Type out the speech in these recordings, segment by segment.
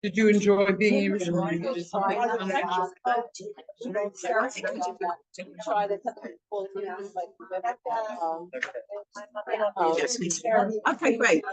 Did you enjoy being in Yerushalayim? Okay, great.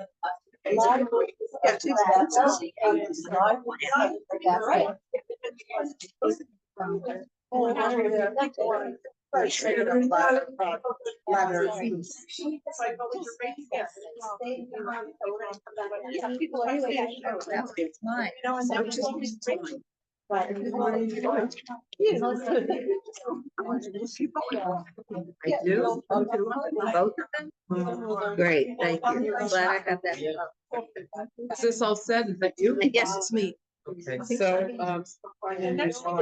Great, thank you. I'm glad I got that. Is this all said? Is that you? Yes, it's me. Okay, so we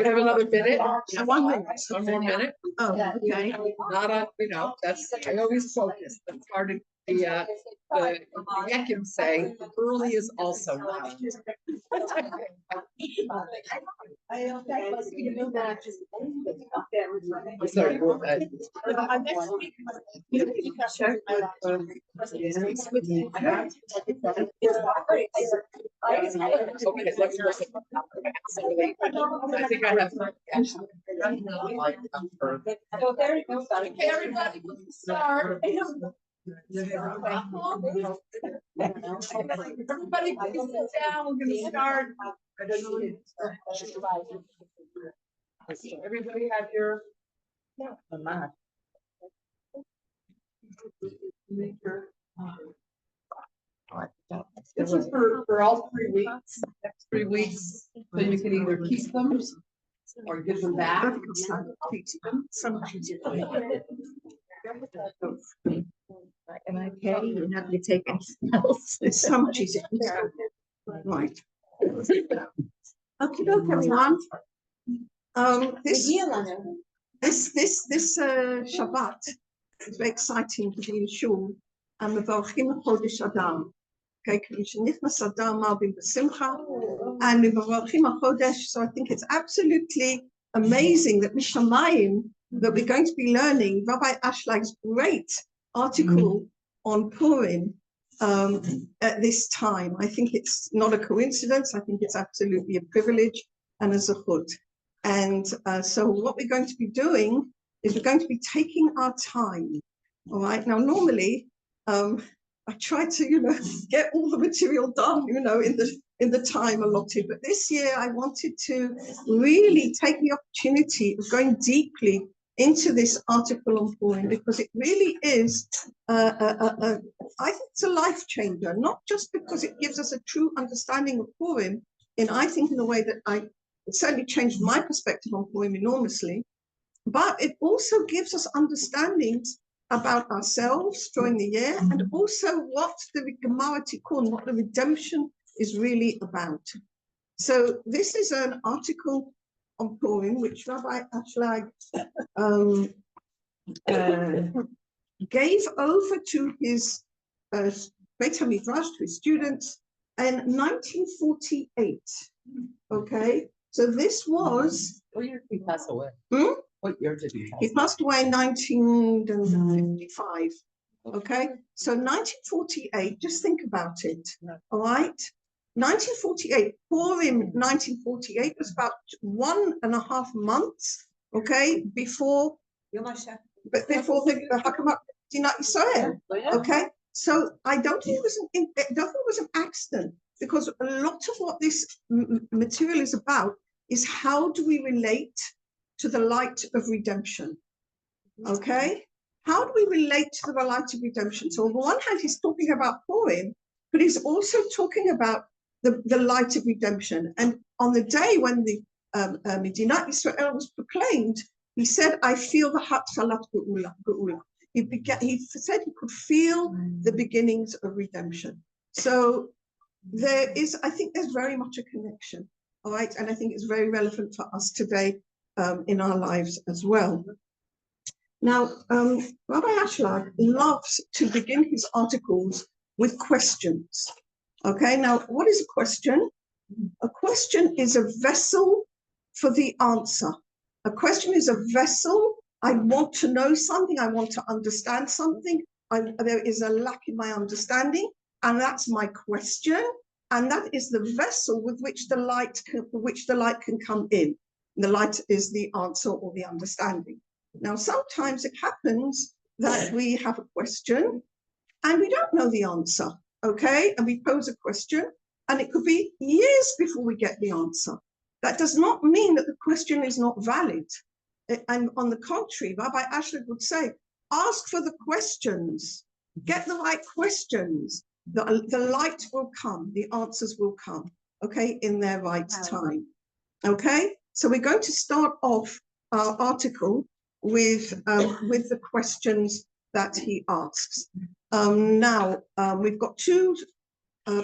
have another minute. 1 minute. One more minute. Oh, okay. Not on, that's, I always focus. That's part of the Yekim say, early is also loud. Sorry, go ahead. Okay, let's listen. I think I have. So there you go. Okay, everybody, start. Everybody, please sit down. We're going to start. Everybody have your. This is for all 3 weeks. Next 3 weeks, so you can either keep them or give them back. And I pay, you have to take anything else. It's so much easier. Right. Okay, everyone. This Shabbat is very exciting to be in shul. And Mevarchim Chodesh Adar. Okay, Nichnas Adar Marbim B'Simcha, and Mevarchim Chodesh. So I think it's absolutely amazing that Mishamayim, that we're going to be learning Rabbi Ashlag's great article on Purim at this time. I think it's not a coincidence. I think it's absolutely a privilege and a zechut. And so what we're going to be doing is we're going to be taking our time. All right. Now, normally, I try to, get all the material done, in the time allotted. But this year, I wanted to really take the opportunity of going deeply into this article on Purim, because it really is, I think it's a life changer, not just because it gives us a true understanding of Purim, I think in a way that it certainly changed my perspective on Purim enormously, but it also gives us understandings about ourselves during the year, and also what the Gemara Tikkun, what the redemption is really about. So this is an article on Purim, which Rabbi Ashlag gave over to his Beit Medrash, to his students, in 1948. Okay, so this was. What year did he pass away? What year did he pass away? He passed away in 1955. Okay, so 1948, just think about it. All right, 1948, Purim 1948 was about 1.5 months, okay, before the Hakamat Dinat Yisrael. Okay, so I don't think it was an accident, because a lot of what this material is about is how do we relate to the light of redemption. Okay, how do we relate to the light of redemption? So on the one hand, he's talking about Purim, but he's also talking about the light of redemption. And on the day when the Medinat Israel was proclaimed, he said, I feel the Hatzalat Geula. He said he could feel the beginnings of redemption. So I think there's very much a connection, all right? And I think it's very relevant for us today in our lives as well. Now, Rabbi Ashlag loves to begin his articles with questions. Okay, now what is a question? A question is a vessel for the answer. A question is a vessel. I want to know something. I want to understand something. There is a lack in my understanding, and that's my question. and that is the vessel with which the light can come in. The light is the answer or the understanding. Now, sometimes it happens that we have a question and we don't know the answer, okay? And we pose a question and it could be years before we get the answer. That does not mean that the question is not valid. And on the contrary, Rabbi Ashland would say, ask for the questions, get the right questions. The light will come, the answers will come, okay, in their right time, okay? So we're going to start off our article with the questions that he asks. Now, we've got two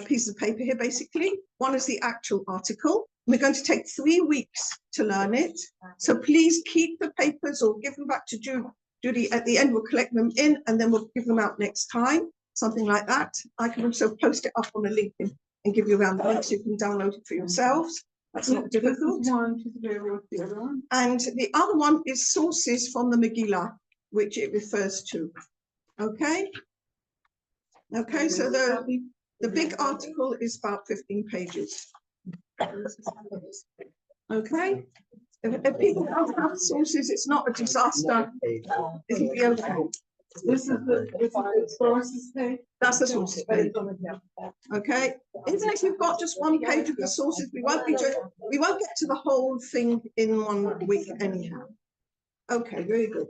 pieces of paper here, basically. One is the actual article. We're going to take 3 weeks to learn it. So please keep the papers or give them back to Judy at the end. We'll collect them in and then we'll give them out next time, something like that. I can also post it up on a link and give you around the link so you can download it for yourselves. That's not difficult. And the other one is sources from the Megillah, which it refers to. Okay? Okay, so the big article is about 15 pages. Okay? If people don't have sources, it's not a disaster. It'll be okay. This is the sources page. That's the sources page. Okay? Even if you've got just one page of the sources, we won't get to the whole thing in 1 week anyhow. Okay, very good.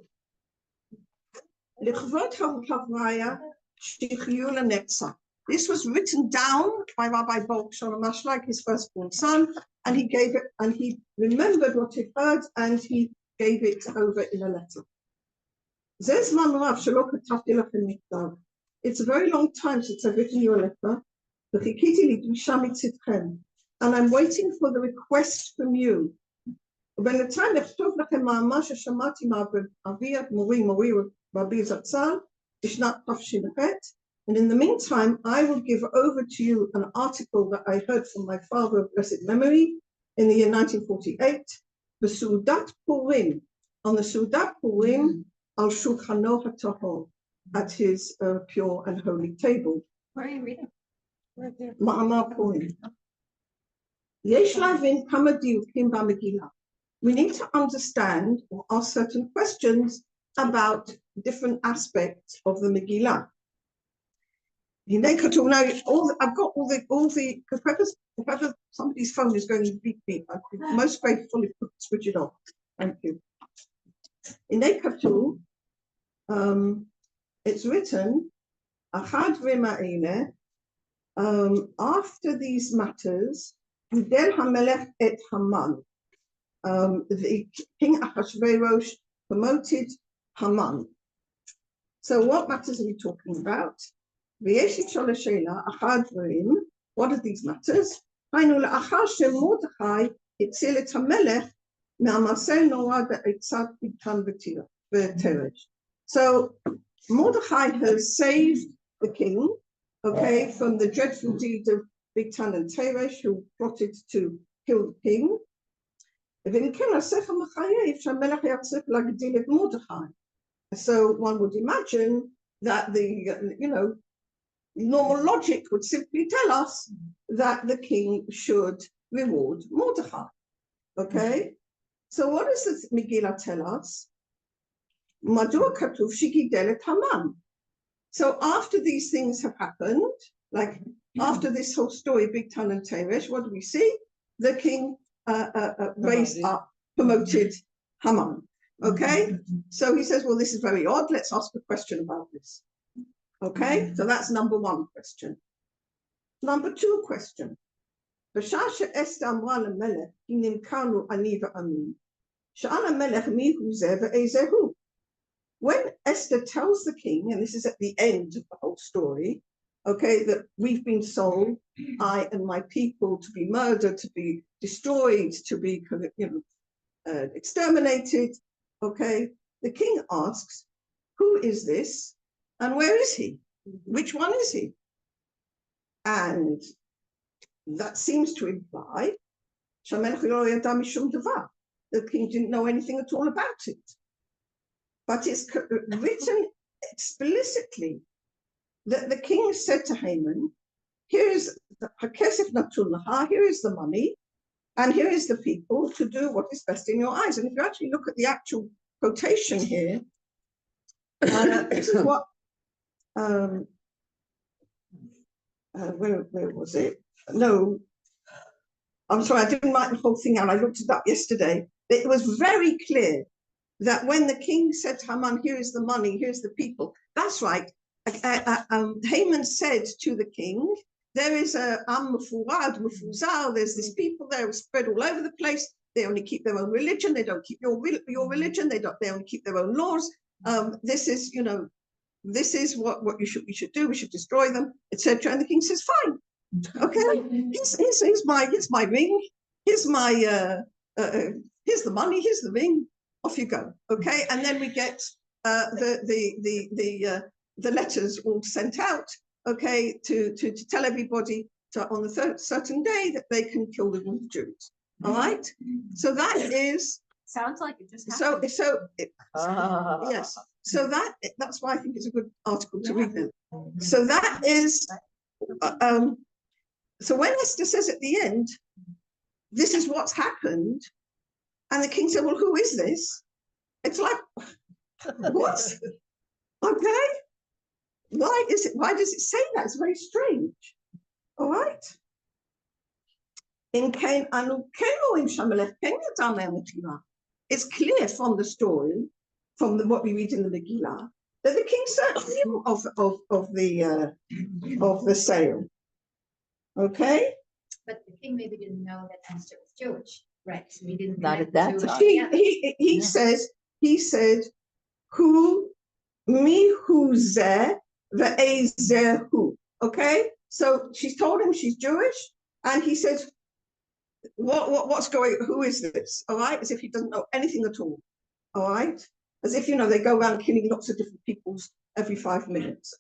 This was written down by Rabbi Baruch Shalom Ashlag, his firstborn son, and he gave it, and he remembered what he heard, and he gave it over in a letter. It's a very long time since I've written you a letter, and I'm waiting for the request from you. And in the meantime, I will give over to you an article that I heard from my father of blessed memory in the year 1948, the Sudat Purim, on the Sudat Purim al Shulchano HaTahor, at his pure and holy table. Where are you reading? Ma'amar Purim. Yesh lavin kama diukim b'Megillah. We need to understand or ask certain questions about different aspects of the Megillah. Now, I've got all the because somebody's phone is going beep beep. I'm most grateful if you switch it off. Thank you. In Ekatu, it's written, after these matters, Hidel HaMelech et Haman. The King Ahasuerus promoted Haman. So what matters are we talking about? What are these matters? So Mordechai has saved the king, okay, from the dreadful deed of Bigtan and Teresh, who plotted to kill the king. So one would imagine that the normal logic would simply tell us that the king should reward Mordechai. Okay, so what does the Megillah tell us? Madua katuv shigidel et Haman. So after these things have happened, like after this whole story, Bigtan and Teresh, what do we see? The king raised up, promoted Haman. Okay, so he says, well, this is very odd. Let's ask a question about this. Okay, so that's number one question. Number two question. When Esther tells the king, and this is at the end of the whole story, okay, that we've been sold, I and my people, to be murdered, to be destroyed, to be exterminated. Okay, the king asks, who is this and where is he? Which one is he? And that seems to imply the king didn't know anything at all about it. But it's written explicitly that the king said to Haman, here's hakesef natun laha, here is the money, and here is the people to do what is best in your eyes. And if you actually look at the actual quotation here, this is what, where was it? No, I'm sorry, I didn't write the whole thing out. I looked it up yesterday. It was very clear that when the king said to Haman, here is the money, here's the people. That's right. Haman said to the king, there is a mufuzal, there's this people there spread all over the place. They only keep their own religion. They don't keep your religion. They only keep their own laws. This is, this is what we should do. We should destroy them, etc. And the king says, fine. Okay, here's my ring. Here's my here's the money. Here's the ring. Off you go. Okay, and then we get the letters all sent out. Okay, to tell everybody on the certain day that they can kill the Jews. All right. So that is. Sounds like it just happened. Yes. So that's why I think it's a good article to read them. So that is. So when Esther says at the end, this is what's happened, and the king said, well, who is this? It's like, what? Okay. Why does it say that? It's very strange. All right. It's clear from the story, from what we read in the Megillah, that the king certainly knew of the sale. Okay. But the king maybe didn't know that Esther was Jewish, right? So he didn't. Not at that time. He said, who mi hu zeh ve'ezehu. Okay, so she's told him she's Jewish, and he said, what's going? Who is this? All right, as if he doesn't know anything at all. All right, as if they go around killing lots of different peoples every 5 minutes.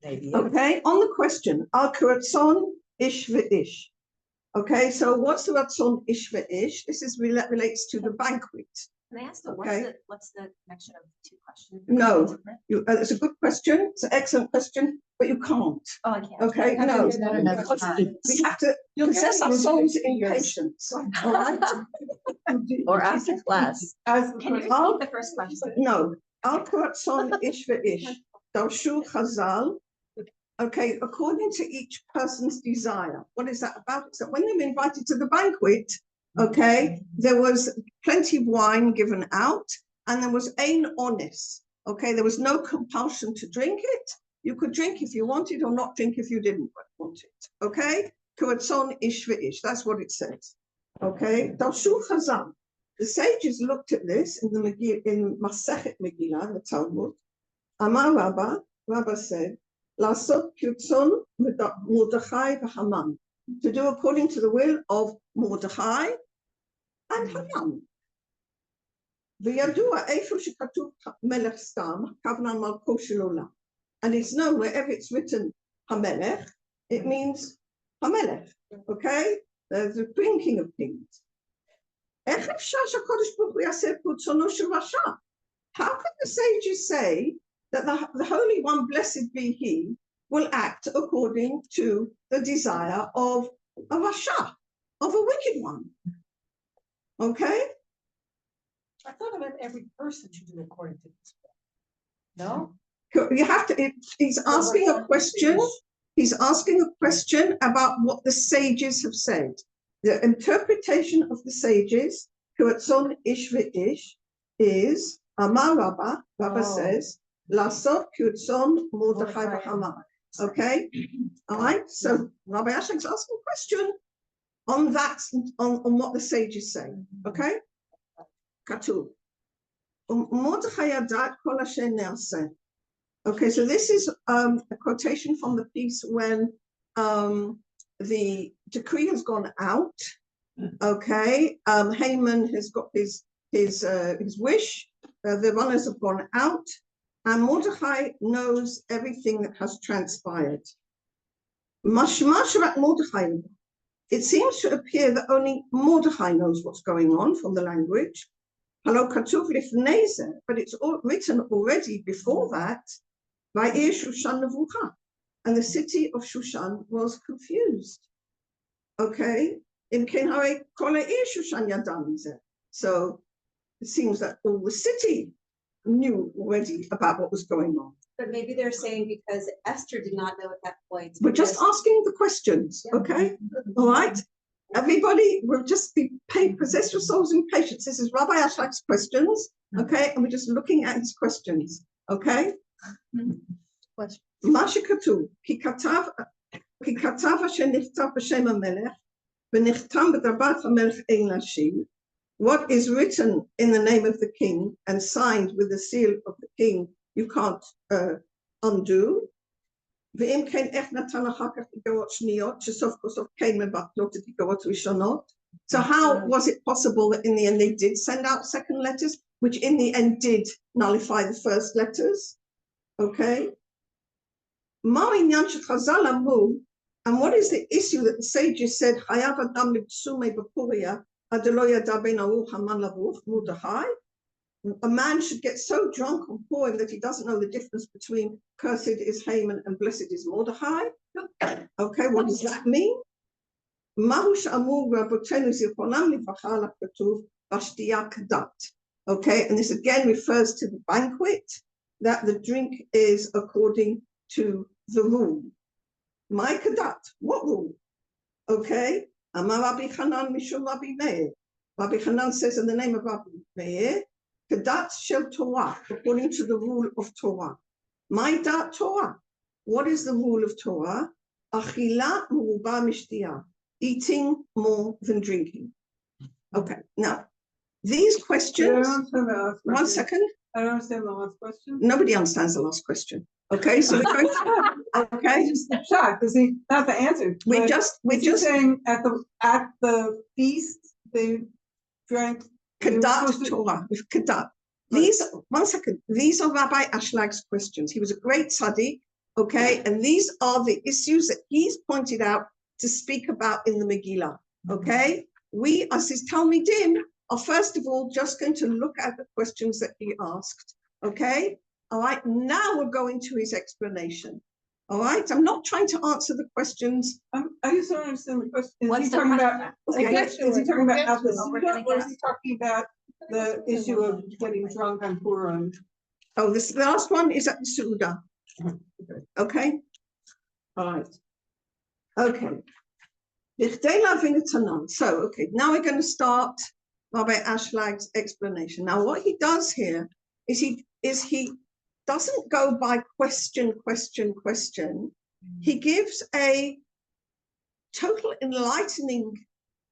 Maybe. Okay, on the question, al kuratzon ish ve'ish. Okay, so what's the ratzon ish ve'ish? This is relates to the banquet. Can I ask what's the connection of the two questions? No, it's a good question. It's an excellent question, but you can't. Oh, I can't. Okay, no. There's not enough time. We have to possess ourselves in patience. All right. Or after class. Can you repeat the first question? No. Al kuratzon ish ve'ish. Darshu chazal. Okay, according to each person's desire. What is that about? So when they were invited to the banquet, okay, there was plenty of wine given out, and there was ein ones. Okay, there was no compulsion to drink it. You could drink if you wanted, or not drink if you didn't want it. Okay, kuratzon ish ve'ish. That's what it says. Okay, Darshu chazal. The sages looked at this in Masechet Megillah, the Talmud. Amar Rabbah said, Lasot Kuratzon Mordechai v'Haman, to do according to the will of Mordechai and Haman. V'yadua eifo shekatuv melech stam kavna malko shel olam, and it's known wherever it's written Hamelech, it means Hamelech. Okay, the King of Kings. How could the sages say that the Holy One, blessed be He, will act according to the desire of a Rasha, of a wicked one? Okay? I thought it meant every person should do according to this. No? You have to, he's asking a question. He's asking a question about what the sages have said. The interpretation of the sages, Kuratzon ish ve'ish, is Amar Rabbah says, Lasot Kuratzon Mordechai v'Haman. Okay, all right. So Rabbi Ashek's asking a question on that, on what the sages say. Okay, Katuv. Mordechai yadat kol asher ne'aseh. Okay, so this is a quotation from the piece when the decree has gone out. Okay, Haman has got his wish. The runners have gone out, and Mordechai knows everything that has transpired. Mashmasharat Mordechai. It seems to appear that only Mordechai knows what's going on from the language. Halo katuv lifnei, but it's all written already before that by Shushan Nevuchah. and the city of Shushan was confused. Okay, so it seems that all the city knew already about what was going on. But maybe they're saying because Esther did not know at that point. We're just asking the questions, okay? All right. Everybody will just possess your souls in patience. This is Rabbi Ashlag's questions, okay? And we're just looking at his questions, okay? מה שכתוב, כי כתב אשר נכתב בשם המלך, ונחתם בדבר המלך אין להשיב. What is written in the name of the king and signed with the seal of the king, you can't undo. ואם כן, איך נתן אחר כך איגרות שניות, שסוף כל סוף כן מבטלות את איגרות ראשונות? So how was it possible that in the end they did send out second letters, which in the end did nullify the first letters? Okay. מה העניין שחז"ל אמרו, and what is the issue that the sages said, חייב אדם לבסומי בפוריה, עד לא ידע בין ארוך המן לברוך, מרדכי? A man should get so drunk on Purim that he doesn't know the difference between cursed is Haman and blessed is Mordechai. Okay, what does that mean? Okay, and this again refers to the banquet, that the drink is according to the rule. My kadat, what rule? Okay, Amar Rabbi Hanan Mishum Rabbi Meir. Rabbi Hanan says in the name of Rabbi Meir, kadat shel Torah, according to the rule of Torah. My dat Torah. What is the rule of Torah? Achila muruba mishtiyah, eating more than drinking. Okay, now these questions. One second. I don't understand the last question. Nobody understands the last question. Okay, so we're going to, okay. Just shocked because he not the answer. We're just saying at the feast they drank kadat Torah with kadat. These, one second, these are Rabbi Ashlag's questions. He was a great tzaddik, okay, and these are the issues that he's pointed out to speak about in the Megillah, okay. We, as his Talmidim, are first of all just going to look at the questions that he asked, okay. All right, now we're going to his explanation. All right, I'm not trying to answer the questions. I just don't understand the question. Is What's he the talking question? about? Okay. Is he talking about Apple, We're gonna or is get- he talking about the issue of getting drunk on Purim? Oh, this the last one is at the Suda. Okay. All right. Okay. So, okay, now we're going to start Rabbi Ashlag's explanation. Now, what he does here is he doesn't go by question. He gives a total enlightening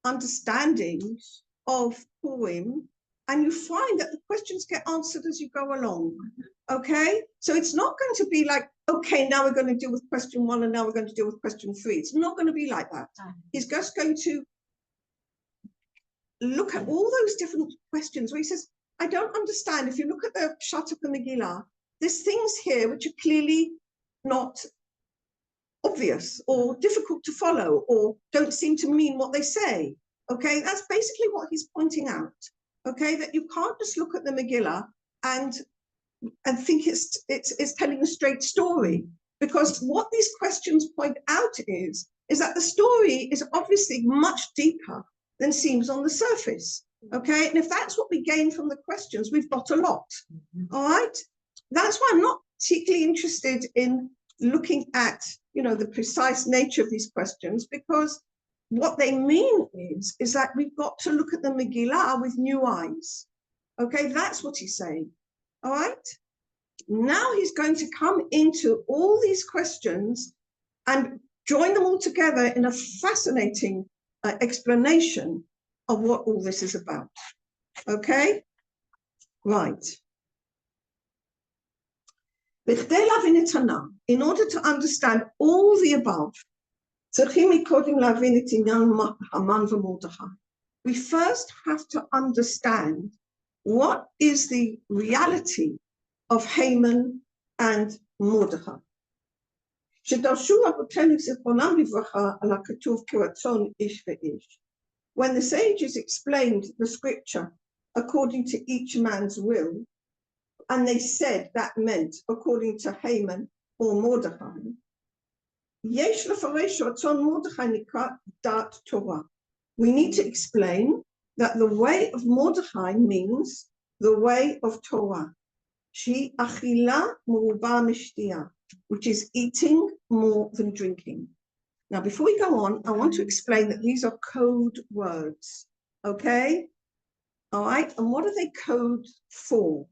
understanding of Purim, and you find that the questions get answered as you go along. Okay, so it's not going to be like, okay, now we're going to deal with question 1 and now we're going to deal with question 3. It's not going to be like that. He's just going to look at all those different questions where he says, I don't understand. If you look at the Pshat of the Megillah, there's things here which are clearly not obvious or difficult to follow or don't seem to mean what they say. Okay, that's basically what he's pointing out. Okay, that you can't just look at the Megillah and think it's telling a straight story, because what these questions point out is that the story is obviously much deeper than seems on the surface. Okay, and if that's what we gain from the questions, we've got a lot. All right, that's why I'm not particularly interested in looking at, you know, the precise nature of these questions, because what they mean is that we've got to look at the Megillah with new eyes. Okay, that's what he's saying. All right, now he's going to come into all these questions and join them all together in a fascinating explanation of what all this is about. Okay, right. In order to understand all the above, we first have to understand what is the reality of Haman and Mordechai. When the sages explained the scripture according to each man's will, and they said that meant according to Haman or Mordechai, יש לפרש רצון מרדכי נקרא דעת Torah. We need to explain that the way of Mordechai means the way of Torah. שהיא אכילה מרובה משתייה, which is eating more than drinking. Now, before we go on, I want to explain that these are code words, okay? All right, and what are they code for?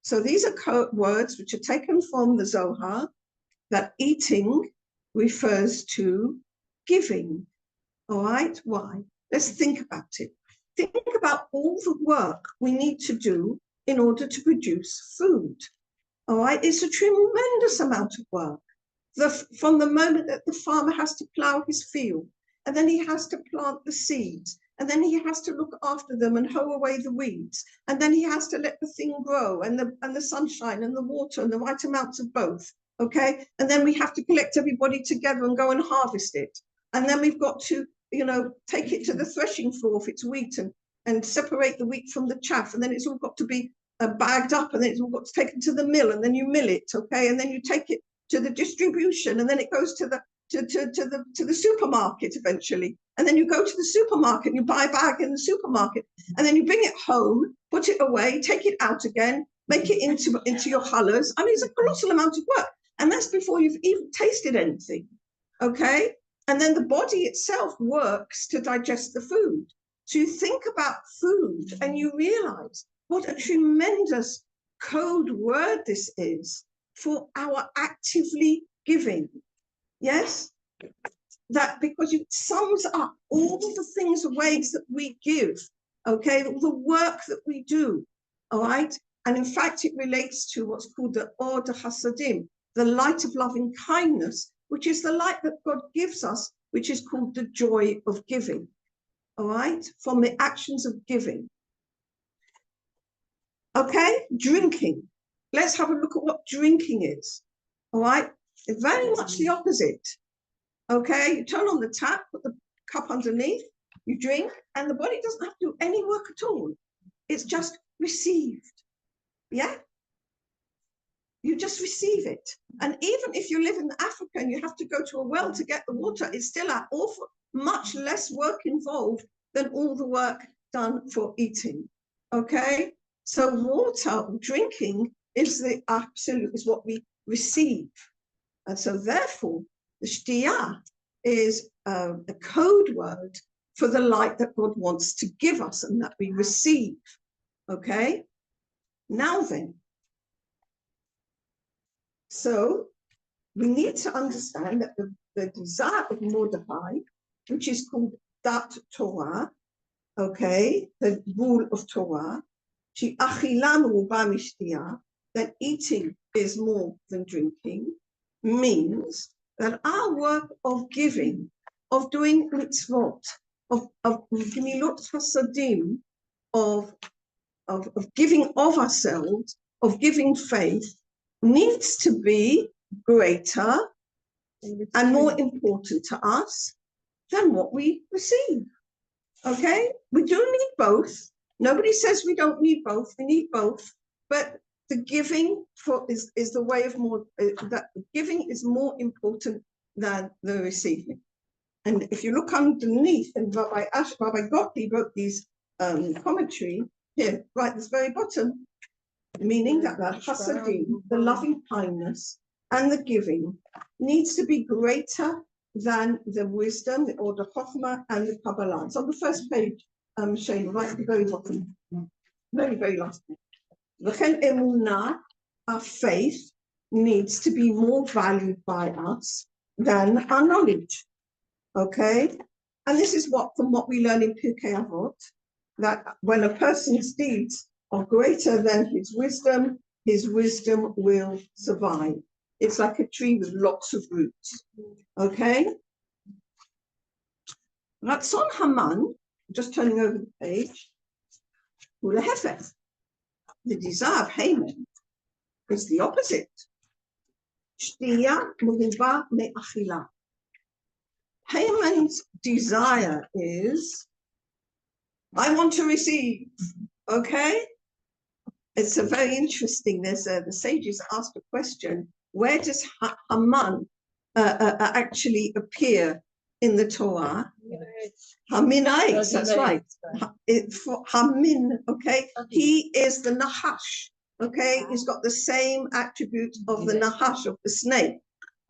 So these are code words which are taken from the Zohar, that eating refers to giving, all right? Why? Let's think about it. Think about all the work we need to do in order to produce food, all right? It's a tremendous amount of work. From the moment that the farmer has to plow his field, and then he has to plant the seeds, and then he has to look after them and hoe away the weeds, and then he has to let the thing grow, and the sunshine and the water and the right amounts of both, okay? And then we have to collect everybody together and go and harvest it. And then we've got to, take it to the threshing floor if it's wheat, and separate the wheat from the chaff, and then it's all got to be bagged up, and then it's all got to take it to the mill, and then you mill it, okay? And then you take it to the distribution, and then it goes to the supermarket eventually. And then you go to the supermarket and you buy a bag in the supermarket, and then you bring it home, put it away, take it out again, make it into your challahs. I mean, it's a colossal amount of work, and that's before you've even tasted anything, okay? And then the body itself works to digest the food. So you think about food and you realize what a tremendous code word this is for our actively giving. Yes, that because it sums up all the things, ways that we give, okay, the work that we do, all right? And in fact, it relates to what's called the Or de Hasadim, the light of loving kindness, which is the light that God gives us, which is called the joy of giving, all right? From the actions of giving. Okay, drinking. Let's have a look at what drinking is, all right? It's very much the opposite, okay? You turn on the tap, put the cup underneath, you drink, and the body doesn't have to do any work at all. It's just received, yeah? You just receive it. And even if you live in Africa and you have to go to a well to get the water, it's still much less work involved than all the work done for eating, okay? So water, drinking, is what we receive. And so therefore, the shtiyah is a code word for the light that God wants to give us and that we receive, okay? Now then, so we need to understand that the desire of Mordechai, which is called Dat Torah, okay, the rule of Torah, that eating is more than drinking, means that our work of giving, of doing mitzvot, of gemilut hasadim, of giving of ourselves, of giving faith, needs to be greater and more important to us than what we receive. Okay, we do need both. Nobody says we don't need both. We need both, but the giving is the way of more. That giving is more important than the receiving. And if you look underneath, and Rabbi Gottlieb wrote these commentary here, right at this very bottom, meaning that the hasadim, the loving kindness, and the giving needs to be greater than the wisdom, or the chokhmah, and the kabbalah. It's on the first page, Shane, right at the very bottom, very, very last page. V'chen emunah, our faith, needs to be more valued by us than our knowledge. Okay? And this is from what we learn in Pirkei Avot, that when a person's deeds are greater than his wisdom will survive. It's like a tree with lots of roots. Okay? Ratzon Haman, just turning over the page, the desire of Haman is the opposite. Haman's desire is, I want to receive, okay? It's a very interesting, the sages asked a question, where does Haman actually appear in the Torah. Haminaitz, that's right. For Hamin, okay, he is the Nahash, okay, he's got the same attribute of the Nahash, of the snake.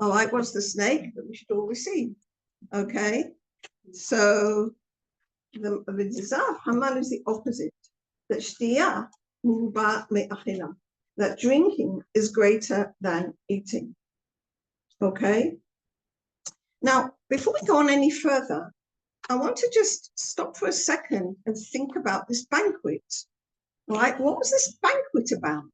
All right, what's the snake that we should all receive? Okay, so the Zav Haman is the opposite. That Shtiyah muba me'achila, that drinking is greater than eating. Okay. Now, before we go on any further, I want to just stop for a second and think about this banquet. All right, what was this banquet about?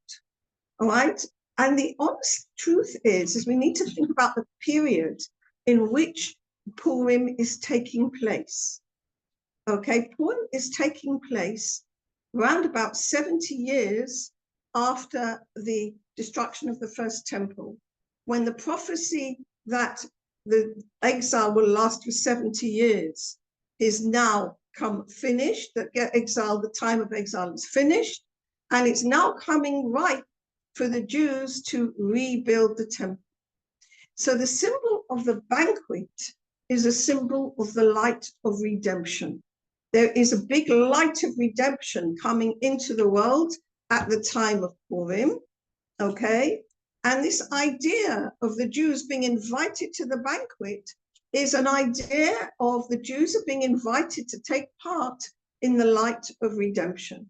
All right, and the honest truth is we need to think about the period in which Purim is taking place. Okay, Purim is taking place around about 70 years after the destruction of the first temple, when the prophecy that the exile will last for 70 years is now come finished, that exile, the time of exile is finished, and it's now coming right for the Jews to rebuild the temple. So the symbol of the banquet is a symbol of the light of redemption. There is a big light of redemption coming into the world at the time of Purim, okay? And this idea of the Jews being invited to the banquet is an idea of the Jews are being invited to take part in the light of redemption,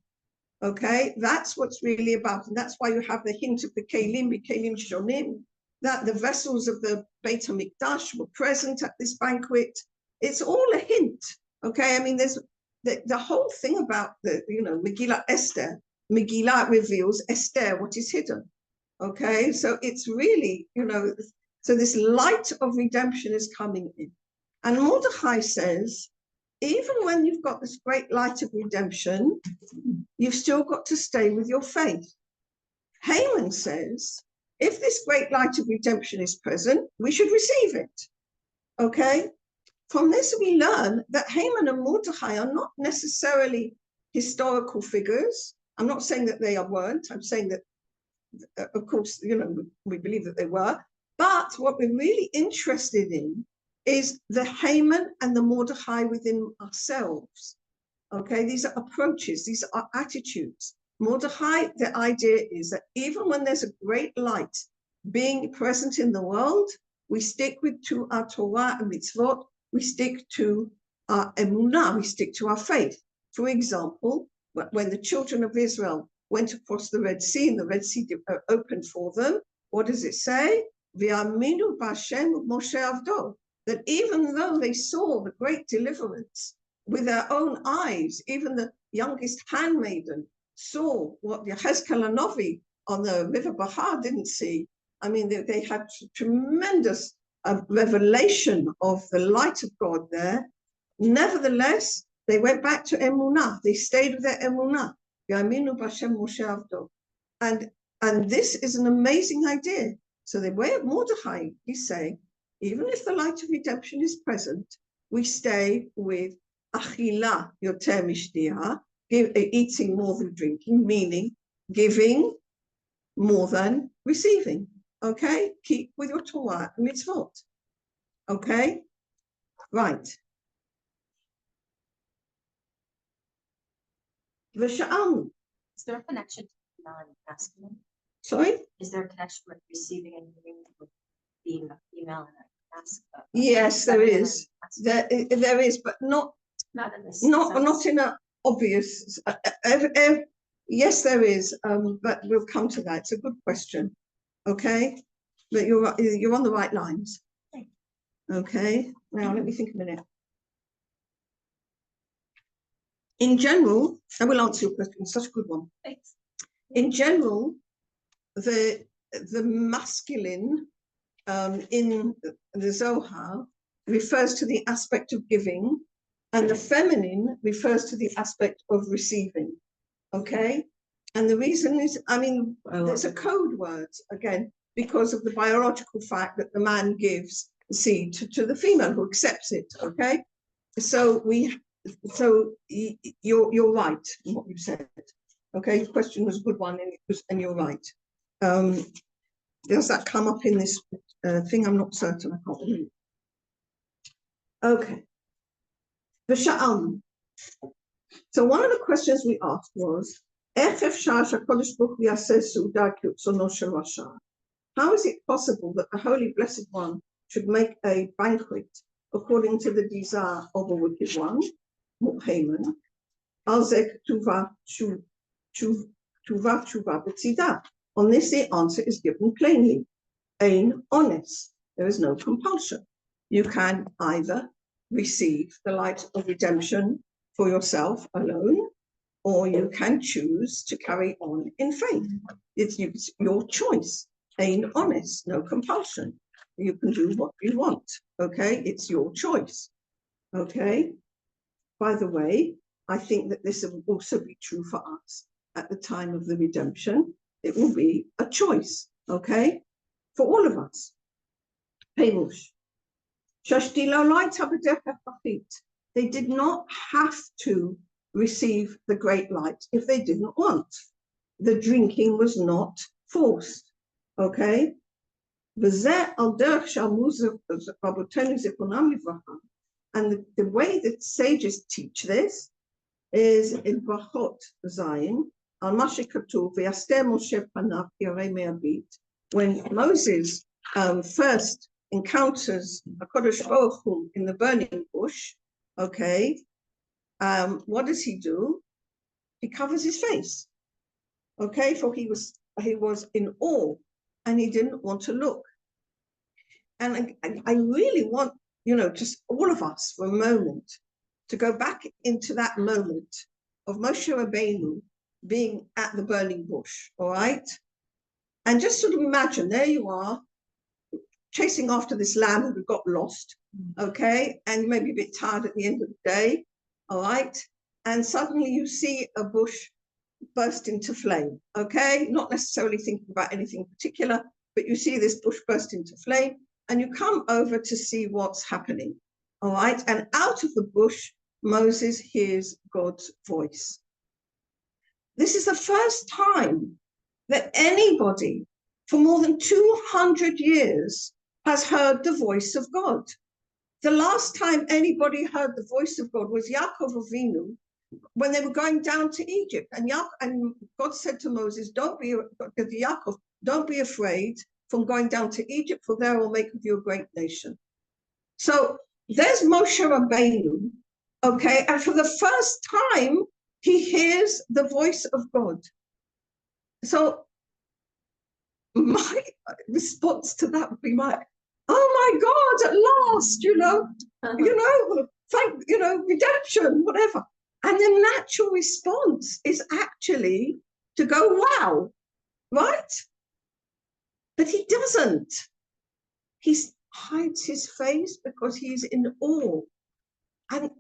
okay? That's what's really about. And that's why you have the hint of the kelim shonim, that the vessels of the Beit HaMikdash were present at this banquet. It's all a hint, okay? I mean, there's the whole thing about the, Megillah Esther. Megillah reveals Esther, what is hidden, okay? So it's really, so this light of redemption is coming in. And Mordechai says, even when you've got this great light of redemption, you've still got to stay with your faith. Haman says, if this great light of redemption is present, we should receive it, okay? From this, we learn that Haman and Mordechai are not necessarily historical figures. I'm not saying that they weren't. I'm saying that, of course, we believe that they were. But what we're really interested in is the Haman and the Mordechai within ourselves. Okay, these are approaches. These are attitudes. Mordechai, the idea is that even when there's a great light being present in the world, we stick to our Torah and mitzvot. We stick to our emunah, we stick to our faith. For example, when the children of Israel went across the Red Sea and the Red Sea opened for them, what does it say? V'aminu b'Hashem Moshe avdo. That even though they saw the great deliverance with their own eyes, even the youngest handmaiden saw what Yechezkel Hanavi on the River Bahar didn't see. I mean, they had tremendous revelation of the light of God there. Nevertheless, they went back to emunah. They stayed with their emunah. And this is an amazing idea. So the way of Mordechai, he's saying, even if the light of redemption is present, we stay with achila yoter mishtiyah, eating more than drinking, meaning giving more than receiving. Okay, keep with your Torah and mitzvot. Okay, right. V'sha'am. Is there a connection to non-masculine? Sorry? Is there a connection with receiving and giving with being a female and a masculine? Yes, there is. There is, but not in this not in an obvious. Yes, there is, but we'll come to that. It's a good question. Okay, but you're on the right lines. Okay, now let me think a minute. In general, I will answer your question. It's such a good one. Thanks. In general, the masculine in the Zohar refers to the aspect of giving, and the feminine refers to the aspect of receiving. Okay, and the reason is, I mean, there's a code word again because of the biological fact that the man gives seed to the female who accepts it. Okay, so you're right in what you said. Okay, the question was a good one, and you're right. Does that come up in this thing? I'm not certain. I can't remember. Okay. V'sha'alnu. So one of the questions we asked was, how is it possible that the Holy Blessed One should make a banquet according to the desire of a wicked one, Haman? On this, the answer is given plainly. Ein honest. There is no compulsion. You can either receive the light of redemption for yourself alone, or you can choose to carry on in faith. It's your choice. Ein honest, no compulsion. You can do what you want, okay? It's your choice, okay? By the way, I think that this will also be true for us at the time of the redemption. It will be a choice, okay? For all of us. Pemush. They did not have to receive the great light if they didn't want. The drinking was not forced, okay? And the way that sages teach this is in Brachot Zayin, al Mashikatu v'yaster Moshe panav yarei me'abit. When Moses first encounters a kadosh Baruch Hu in the burning bush, okay, what does he do? He covers his face, okay, for he was in awe and he didn't want to look. And I really want, just all of us for a moment to go back into that moment of Moshe Rabbeinu being at the burning bush, all right? And just sort of imagine, there you are, chasing after this lamb who got lost, okay? And you may be a bit tired at the end of the day, all right? And suddenly you see a bush burst into flame, okay? Not necessarily thinking about anything particular, but you see this bush burst into flame, and you come over to see what's happening, all right? And out of the bush, Moses hears God's voice. This is the first time that anybody for more than 200 years has heard the voice of God. The last time anybody heard the voice of God was Yaakov Avinu when they were going down to Egypt. And God said to Moses, don't be afraid from going down to Egypt, for there I will make of you a great nation. So there's Moshe Rabbeinu, okay, and for the first time, he hears the voice of God. So my response to that would be like, oh my God, at last, redemption, whatever. And the natural response is actually to go, wow, right? But he doesn't. He hides his face because he's in awe. And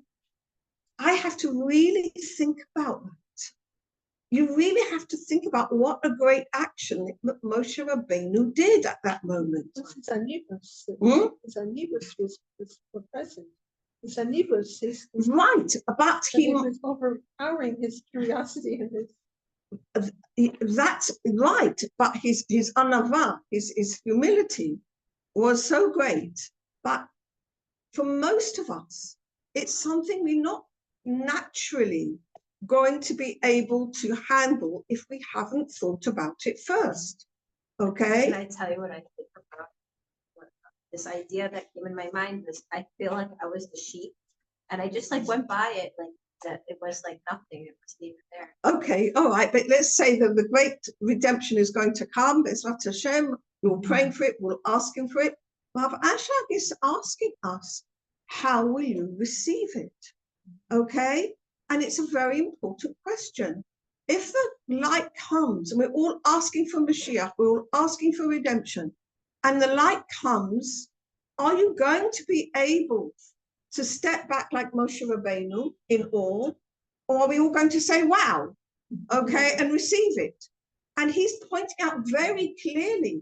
I have to really think about that. You really have to think about what a great action that Moshe Rabbeinu did at that moment. It's a nibus. It's a nibus was present. It's a nibus. Right, but he was overpowering his curiosity and his. That's right, but his anava, his humility was so great. But for most of us, it's something we're not naturally going to be able to handle if we haven't thought about it first. Okay? Can I tell you what I think about this idea that came in my mind? Was I feel like I was the sheep, and I just went by it that it was nothing. It wasn't even there. Okay, all right, but let's say that the great redemption is going to come. Bezrat Hashem, we're praying for it, we're asking for it. Rav Ashlag is asking us, how will you receive it? Okay? And it's a very important question. If the light comes, and we're all asking for Mashiach, we're all asking for redemption, and the light comes, are you going to be able to step back like Moshe Rabbeinu in awe, or are we all going to say, wow, okay, and receive it? And he's pointing out very clearly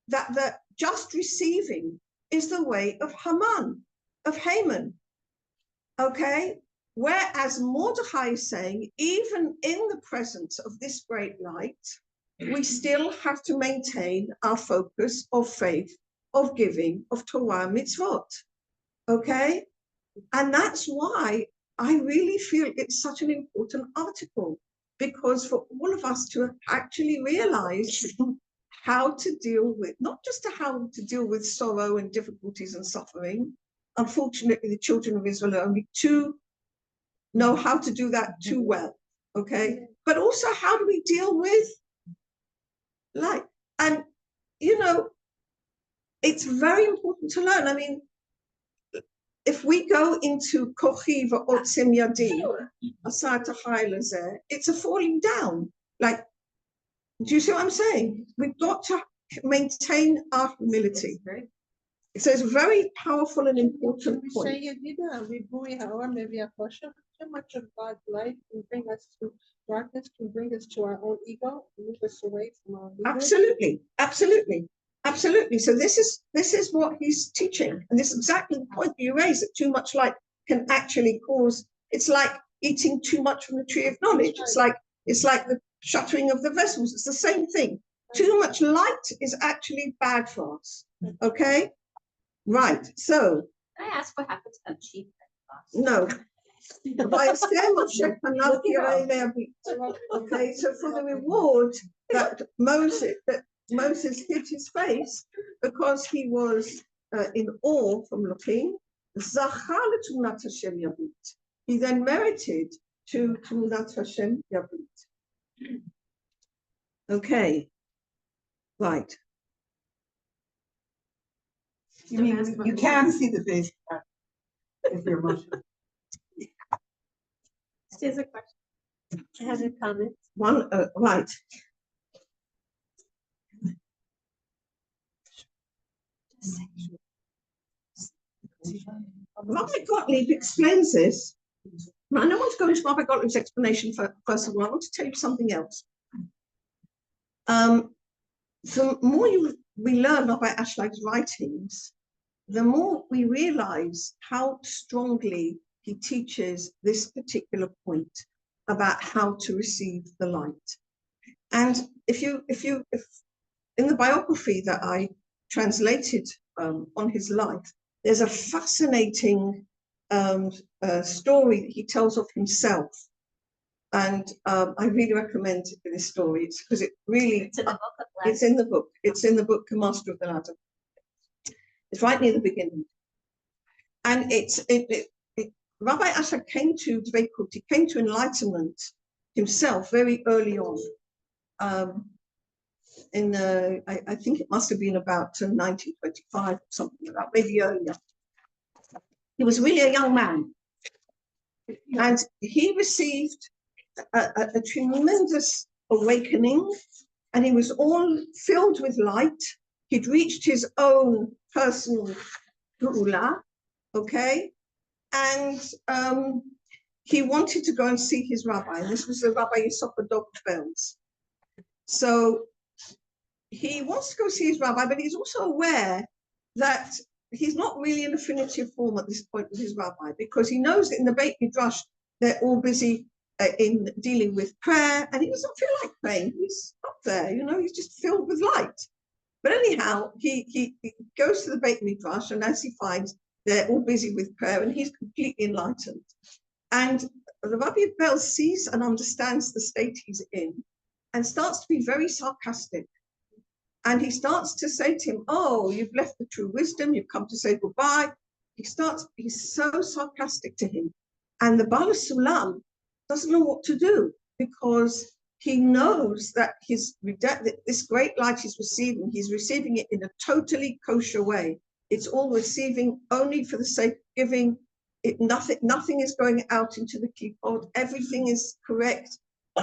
that the just receiving is the way of Haman, okay? Whereas Mordechai is saying, even in the presence of this great light, we still have to maintain our focus of faith, of giving, of Torah mitzvot. Okay? And that's why I really feel it's such an important article, because for all of us to actually realize how to deal with, not just how to deal with sorrow and difficulties and suffering. Unfortunately, the children of Israel are only know how to do that too well, okay? But also, how do we deal with life? And, you know, it's very important to learn. I mean, if we go into Kochi v'otzim yadi, it's a falling down. Like, do you see what I'm saying? We've got to maintain our humility. So it's a very powerful and important We point. say Yedida, we buoy our maybe a portion. Too much of God's light can bring us to darkness, can bring us to our own ego, move us away from our leader. Absolutely, absolutely, absolutely. So this is what he's teaching, and this is exactly the point you raise, that too much light can actually cause. It's like eating too much from the tree of knowledge. It's like the shuttering of the vessels. It's the same thing. Too much light is actually bad for us. Okay, right. So Can I ask what happened to that sheep? no. Okay, so for the reward that Moses hid his face because he was in awe from looking, he then merited to Tmunat Hashem Yavit. Okay, right. You mean you can see the face if you're emotional. Here's a question. I have a comment. One, right. Rabbi Gottlieb explains this. I don't want to go into Rabbi Gottlieb's explanation first of all. I want to tell you something else. The more we learn Rabbi Ashlag's writings, the more we realize how strongly he teaches this particular point about how to receive the light. And if in the biography that I translated on his life, there's a fascinating story that he tells of himself. And I really recommend this story because it really, It's in the book. it's in the book, Master of the Ladder. It's right near the beginning. And Rabbi Asher came to Dveikut, he came to enlightenment himself very early on. I think it must have been about 1925 or something like that, maybe earlier. He was really a young man. And he received a tremendous awakening, and he was all filled with light. He'd reached his own personal Geula, okay? And he wanted to go and see his rabbi, and this was the Rabbi Yisroel Dov Fels. So he wants to go see his rabbi, but he's also aware that he's not really in definitive form at this point with his rabbi, because he knows that in the Beit Midrash, they're all busy in dealing with prayer, and he doesn't feel like praying. He's up there, you know, he's just filled with light. But anyhow, he goes to the Beit Midrash, and as he finds, they're all busy with prayer, and he's completely enlightened. And the Rabbi Bel sees and understands the state he's in, and starts to be very sarcastic. And he starts to say to him, "Oh, you've left the true wisdom, you've come to say goodbye." He's so sarcastic to him. And the Baal Sulam doesn't know what to do, because he knows that this great light he's receiving it in a totally kosher way. It's all receiving only for the sake of giving. Nothing is going out into the kipot. Everything is correct.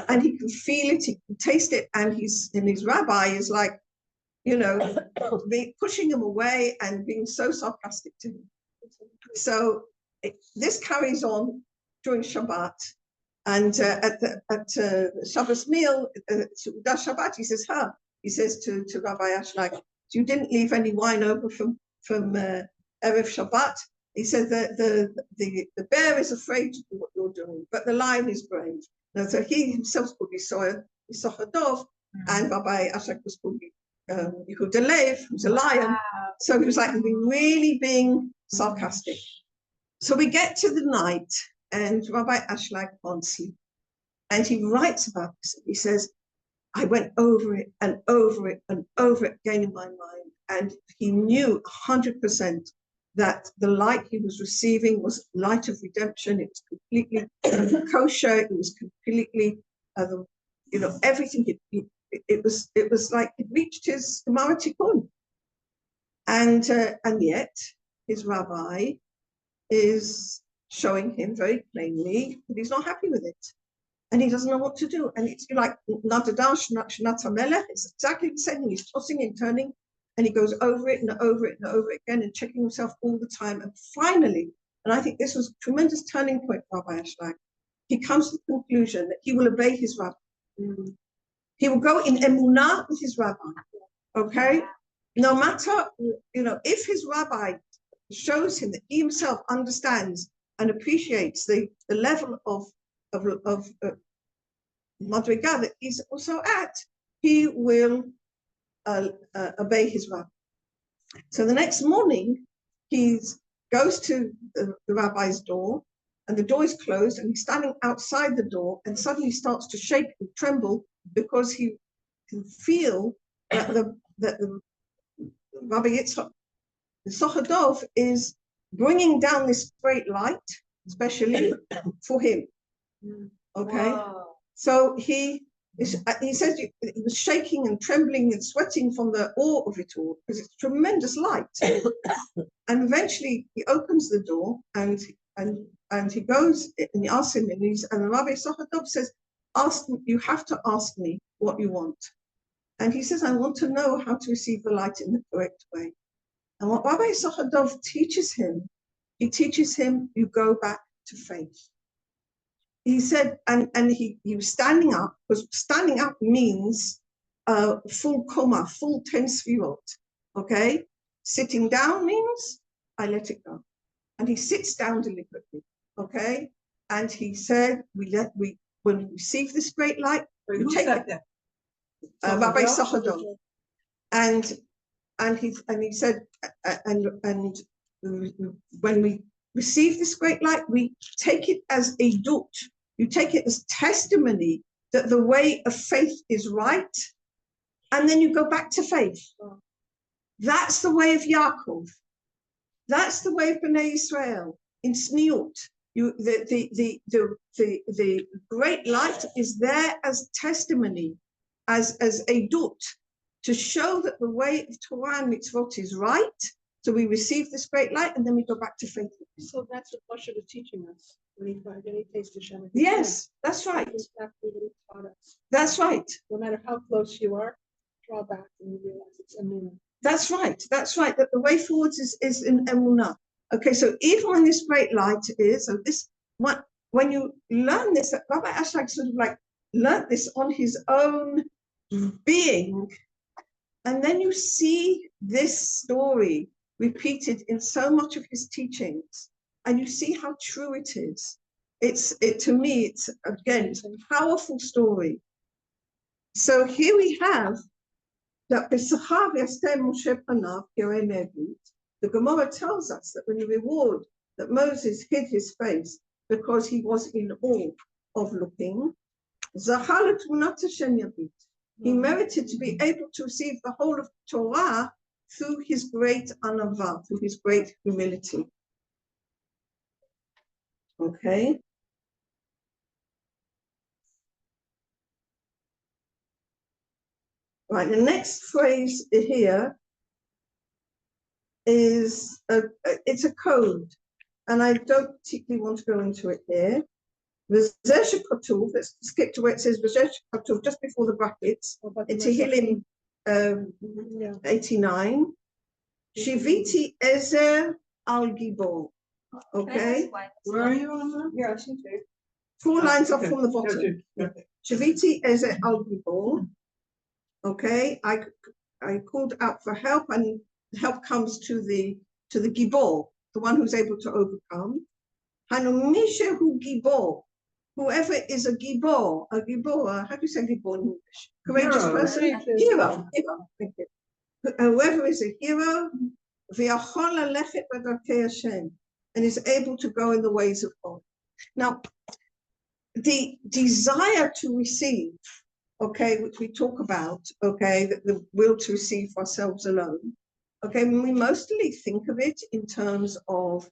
And he can feel it, he can taste it. And his rabbi is like, you know, pushing him away and being so sarcastic to him. So this carries on during Shabbat. And at Shabbos meal, Shabbat, he says to Rabbi Ashlag, "You didn't leave any wine over from Erev Shabbat." He said that the bear is afraid to do what you're doing, but the lion is brave. Now, so he himself could be Sochadov, and Rabbi Ashak was called Yehuda Lev, who's a lion. So he was like really being sarcastic. So we get to the night, and Rabbi Ashlag can't sleep. And he writes about this. He says, I went over it and over it and over it again in my mind. And he knew 100% that the light he was receiving was light of redemption. It was completely kosher. It was completely, everything. It was like it reached his Gemara Tikkun. And yet his rabbi is showing him very plainly that he's not happy with it. And he doesn't know what to do. And it's like it's exactly the same thing. He's tossing and turning, and he goes over it and over it and over it again and checking himself all the time. And finally, and I think this was a tremendous turning point for Rabbi Ashlag, he comes to the conclusion that he will obey his rabbi. He will go in emunah with his rabbi. Okay? No matter, if his rabbi shows him that he himself understands and appreciates the level of madriga that he's also at, he will obey his rabbi. So the next morning, he goes to the rabbi's door, and the door is closed, and he's standing outside the door, and suddenly starts to shake and tremble because he can feel that the Rabbi Yitzchak, the Sochadov, is bringing down this great light, especially for him. Okay, so he says he was shaking and trembling and sweating from the awe of it all because it's tremendous light. And eventually he opens the door and he goes and he asks him, and the Rabbi Sochadov says, you have to ask me what you want. And he says, I want to know how to receive the light in the correct way. And what Rabbi Sochadov teaches him, you go back to faith. He said, and he was standing up, because standing up means full koma, full 10 sfirot, okay? Sitting down means I let it go. And he sits down deliberately, okay? And he said, when we receive this great light, we take it. Rabbi Sochadov. And he said, and when we receive this great light, we take it as a dut. You take it as testimony that the way of faith is right, and then you go back to faith. That's the way of Yaakov. That's the way of Bnei Israel in Tzniut. The great light is there as testimony, as a dut, to show that the way of Torah and mitzvot is right. So we receive this great light, and then we go back to faith. So that's what Moshe was teaching us when he tasted Hashem. Yes, that's right. That's right. No matter how close you are, draw back and you realize it's emunah. That's right. That's right. That the way forward is in emunah. Okay, so even when this great light is, when you learn this, Rabbi Ashlag sort of like learned this on his own being, and then you see this story repeated in so much of his teachings, and you see how true it is. To me, it's a powerful story. So here we have that the Gemara tells us that when you reward that Moses hid his face because he was in awe of looking, he merited to be able to receive the whole of Torah through his great anava, through his great humility. Okay. Right, the next phrase here is, it's a code, and I don't particularly want to go into it here. Let's skip to where it says just before the brackets. It's Tehillim 89. Shiviti Ezer al Gibor. Okay. Where are you on that? Yeah, I see too. 4 lines up from the bottom. Shiviti Ezer al Gibor. Okay. I called out for help, and help comes to the Gibor, the one who's able to overcome. Hanu Misha hu Gibor. whoever is a gibor, how do you say gibor in English? Courageous Hero. person, hero. Thank you. Whoever is a hero, ויכול ללכת בדרכי השם, and is able to go in the ways of God. Now, the desire to receive, okay, which we talk about, okay, the will to receive for ourselves alone, okay, when we mostly think of it in terms of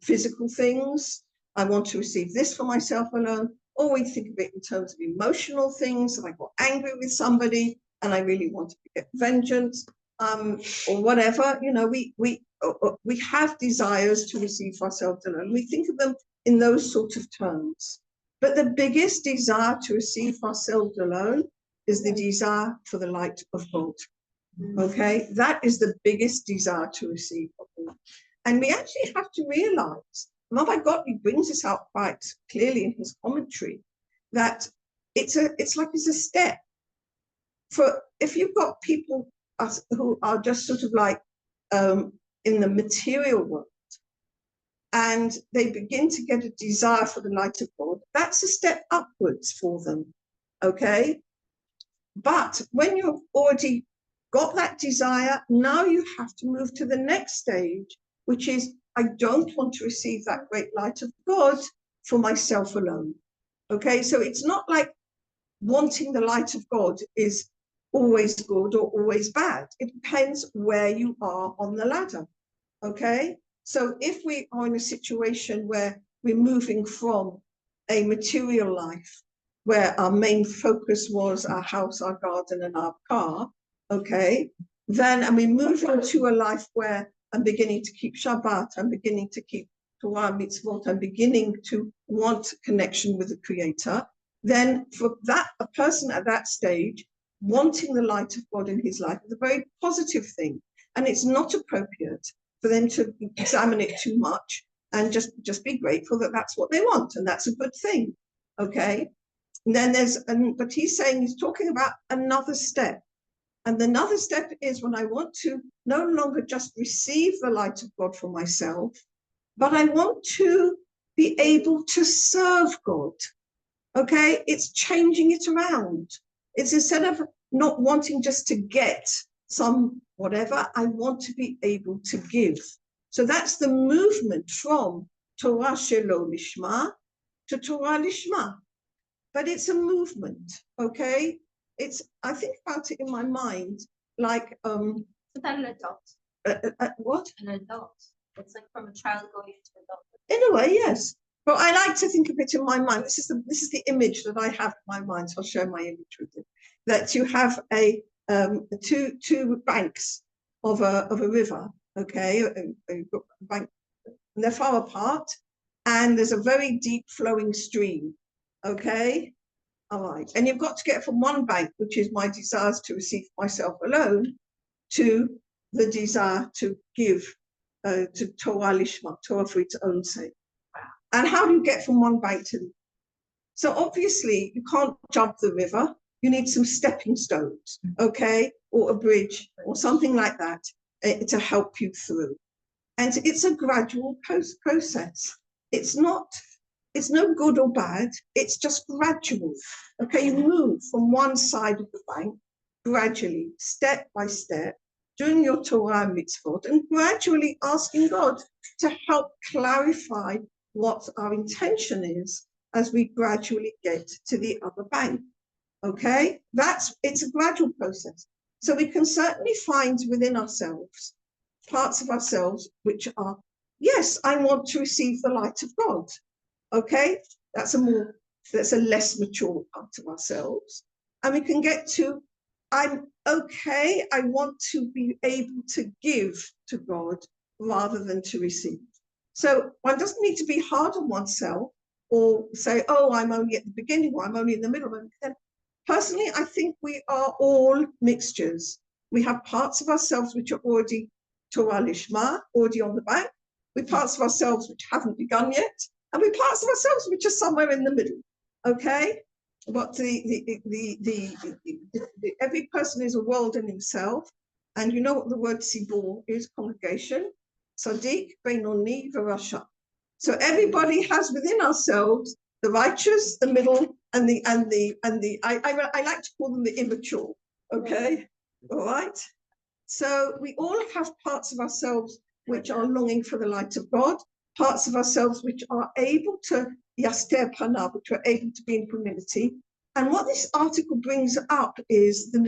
physical things, I want to receive this for myself alone, or we think of it in terms of emotional things, like I got angry with somebody and I really want to get vengeance, or whatever, you know, we have desires to receive for ourselves alone. We think of them in those sort of terms. But the biggest desire to receive for ourselves alone is the desire for the light of God. Okay, that is the biggest desire to receive of God. And we actually have to realize, Rabbi Gottlieb brings this out quite clearly in his commentary, that it's a step. For if you've got people who are just sort of like in the material world, and they begin to get a desire for the light of God, that's a step upwards for them, okay? But when you've already got that desire, now you have to move to the next stage, which is, I don't want to receive that great light of God for myself alone, okay? So it's not like wanting the light of God is always good or always bad. It depends where you are on the ladder, okay? So if we are in a situation where we're moving from a material life, where our main focus was our house, our garden, and our car, okay, then, and we move into a life where I'm beginning to keep Shabbat, I'm beginning to keep Torah mitzvot, I'm beginning to want connection with the Creator, then for that, a person at that stage, wanting the light of God in his life is a very positive thing. And it's not appropriate for them to examine it too much and just be grateful that that's what they want, and that's a good thing, okay? And then but he's saying, he's talking about another step. And another step is when I want to no longer just receive the light of God for myself, but I want to be able to serve God, okay? It's changing it around. It's instead of not wanting just to get some whatever, I want to be able to give. So that's the movement from Torah Shelo Lishma to Torah Lishma. But it's a movement, okay? I think about it in my mind, like Isn't that an adult? what? An adult. It's like from a child going into adulthood. In a way, yes. But I like to think of it in my mind. This is the image that I have in my mind. So I'll share my image with you. That you have a two banks of a river, okay? You've got a bank, and they're far apart, and there's a very deep flowing stream, okay? All right, and you've got to get from one bank, which is my desires to receive myself alone, to the desire to give to Torah Lishma, Torah for its own sake. And how do you get from one bank to the other? So obviously you can't jump the river. You need some stepping stones, okay, or a bridge or something like that to help you through. And it's a gradual process. It's no good or bad. It's just gradual. Okay, you move from one side of the bank gradually, step by step, doing your Torah mitzvot, and gradually asking God to help clarify what our intention is as we gradually get to the other bank. Okay, it's a gradual process. So we can certainly find within ourselves parts of ourselves which are, yes, I want to receive the light of God. Okay, that's a less mature part of ourselves. And we can get to, I'm okay, I want to be able to give to God rather than to receive. So one doesn't need to be hard on oneself or say, oh, I'm only at the beginning or I'm only in the middle. Personally, I think we are all mixtures. We have parts of ourselves which are already Torah Lishma, already on the back. We have parts of ourselves which haven't begun yet. And we have parts of ourselves which are somewhere in the middle. Okay? But every person is a world in himself. And you know what the word Sibor is, congregation? Sadiq, Beinoni, Varasha. So everybody has within ourselves the righteous, the middle, and the I like to call them the immature. Okay, all right. So we all have parts of ourselves which are longing for the light of God, parts of ourselves which are able to yaster panav, which are able to be in humility. And what this article brings up is the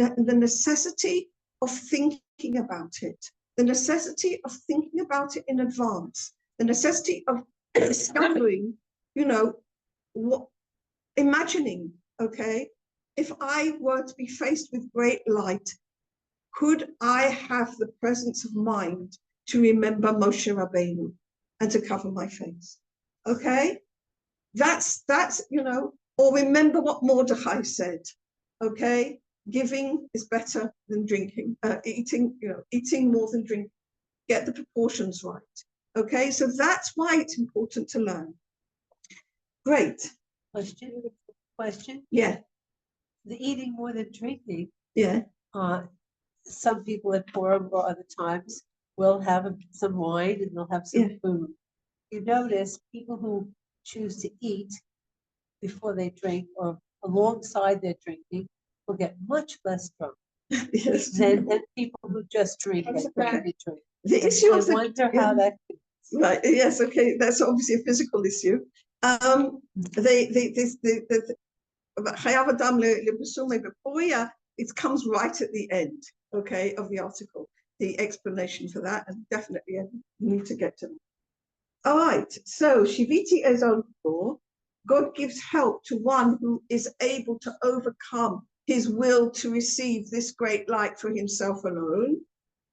necessity of thinking about it, the necessity of thinking about it in advance, the necessity of discovering, what, imagining, okay, if I were to be faced with great light, could I have the presence of mind to remember Moshe Rabbeinu and to cover my face? Okay, that's or remember what Mordechai said. Okay, giving is better than drinking, eating more than drinking. Get the proportions right. Okay, so that's why it's important to learn. Great. Question. Yeah. The eating more than drinking. Yeah. Some people at Purim or other times will have some wine and they'll have some food. You notice people who choose to eat before they drink or alongside their drinking will get much less drunk Yes. than people who just drink and drink. The issue I of the wonder how that. Right. Yes. Okay. That's obviously a physical issue. It comes right at the end, okay, of the article, the explanation for that, and definitely I need to get to that. All right. So Shiviti Ezon, God gives help to one who is able to overcome his will to receive this great light for himself alone.